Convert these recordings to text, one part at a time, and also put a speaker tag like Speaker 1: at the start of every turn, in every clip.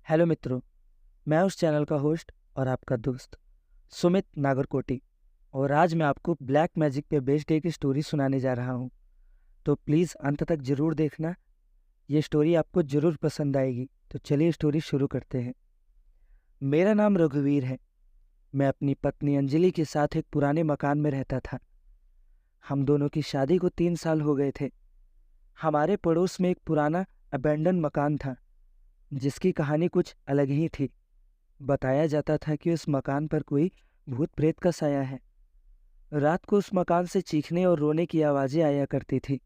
Speaker 1: Hello मित्रों, मैं उस चैनल का होस्ट और आपका दोस्त सुमित नागरकोटी। और आज मैं आपको ब्लैक मैजिक पे बेस्ड एक स्टोरी सुनाने जा रहा हूँ। तो प्लीज़ अंत तक ज़रूर देखना, ये स्टोरी आपको ज़रूर पसंद आएगी। तो चलिए स्टोरी शुरू करते हैं। मेरा नाम रघुवीर है। मैं अपनी पत्नी अंजलि के साथ एक पुराने मकान में रहता था। हम दोनों की शादी को 3 साल हो गए थे। हमारे पड़ोस में एक पुराना अबेंडन मकान था, जिसकी कहानी कुछ अलग ही थी। बताया जाता था कि उस मकान पर कोई भूत प्रेत का साया है। रात को उस मकान से चीखने और रोने की आवाजें आया करती थी।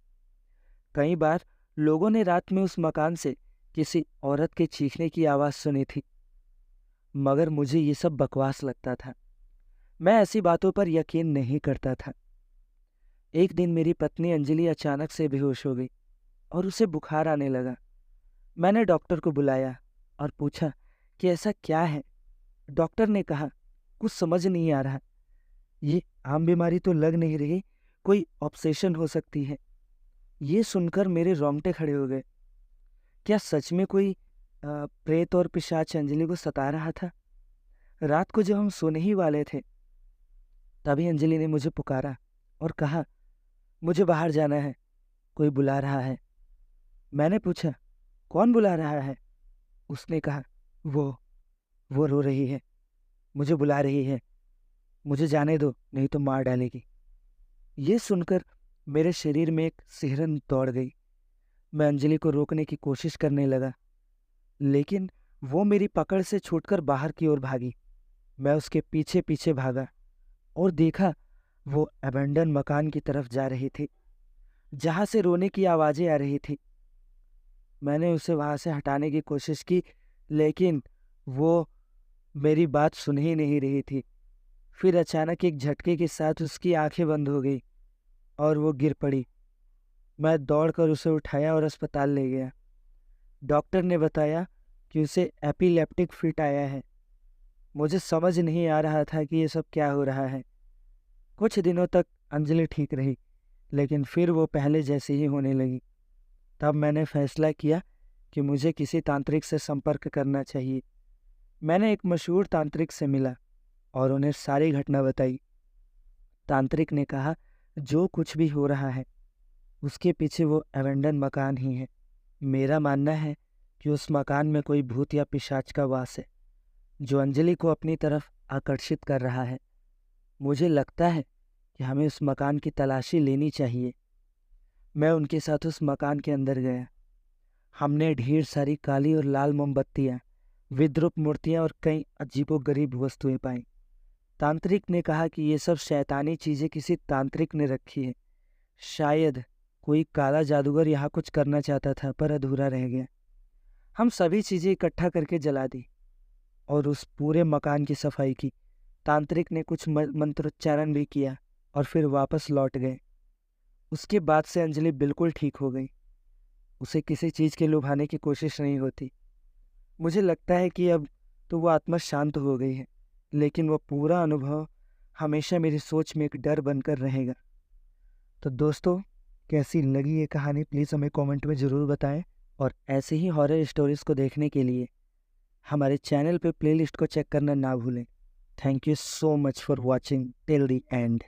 Speaker 1: कई बार लोगों ने रात में उस मकान से किसी औरत के चीखने की आवाज सुनी थी, मगर मुझे ये सब बकवास लगता था। मैं ऐसी बातों पर यकीन नहीं करता था। एक दिन मेरी पत्नी अंजलि अचानक से बेहोश हो गई और उसे बुखार आने लगा। मैंने डॉक्टर को बुलाया और पूछा कि ऐसा क्या है। डॉक्टर ने कहा, कुछ समझ नहीं आ रहा, ये आम बीमारी तो लग नहीं रही, कोई ऑब्सेशन हो सकती है। ये सुनकर मेरे रोंगटे खड़े हो गए। क्या सच में कोई प्रेत और पिशाच अंजलि को सता रहा था? रात को जब हम सोने ही वाले थे, तभी अंजलि ने मुझे पुकारा और कहा, मुझे बाहर जाना है, कोई बुला रहा है। मैंने पूछा, कौन बुला रहा है? उसने कहा, वो रो रही है, मुझे बुला रही है, मुझे जाने दो नहीं तो मार डालेगी। ये सुनकर मेरे शरीर में एक सिहरन दौड़ गई। मैं अंजलि को रोकने की कोशिश करने लगा, लेकिन वो मेरी पकड़ से छूटकर बाहर की ओर भागी। मैं उसके पीछे पीछे भागा और देखा वो अबेंडन मकान की तरफ जा रही थी, जहां से रोने की आवाजें आ रही थी। मैंने उसे वहां से हटाने की कोशिश की, लेकिन वो मेरी बात सुन ही नहीं रही थी। फिर अचानक एक झटके के साथ उसकी आंखें बंद हो गई और वो गिर पड़ी। मैं दौड़कर उसे उठाया और अस्पताल ले गया। डॉक्टर ने बताया कि उसे एपिलेप्टिक फिट आया है। मुझे समझ नहीं आ रहा था कि ये सब क्या हो रहा है। कुछ दिनों तक अंजलि ठीक रही, लेकिन फिर वो पहले जैसी ही होने लगी। तब मैंने फैसला किया कि मुझे किसी तांत्रिक से संपर्क करना चाहिए। मैंने एक मशहूर तांत्रिक से मिला और उन्हें सारी घटना बताई। तांत्रिक ने कहा, जो कुछ भी हो रहा है उसके पीछे वो एवेंडन मकान ही है। मेरा मानना है कि उस मकान में कोई भूत या पिशाच का वास है, जो अंजलि को अपनी तरफ आकर्षित कर रहा है। मुझे लगता है कि हमें उस मकान की तलाशी लेनी चाहिए। मैं उनके साथ उस मकान के अंदर गया। हमने ढेर सारी काली और लाल मोमबत्तियां, विद्रुप मूर्तियां और कई अजीबोगरीब वस्तुएं पाई। तांत्रिक ने कहा कि ये सब शैतानी चीजें किसी तांत्रिक ने रखी है। शायद कोई काला जादूगर यहाँ कुछ करना चाहता था, पर अधूरा रह गया। हम सभी चीजें इकट्ठा करके जला दी और उस पूरे मकान की सफाई की। तांत्रिक ने कुछ मंत्रोच्चारण भी किया और फिर वापस लौट गए। उसके बाद से अंजलि बिल्कुल ठीक हो गई। उसे किसी चीज के लुभाने की कोशिश नहीं होती। मुझे लगता है कि अब तो वो आत्मा शांत हो गई है, लेकिन वो पूरा अनुभव हमेशा मेरी सोच में एक डर बनकर रहेगा। तो दोस्तों, कैसी लगी ये कहानी प्लीज़ हमें कमेंट में ज़रूर बताएं। और ऐसे ही हॉरर स्टोरीज़ को देखने के लिए हमारे चैनल पे प्लेलिस्ट को चेक करना ना भूलें। Thank you so much for watching till the end.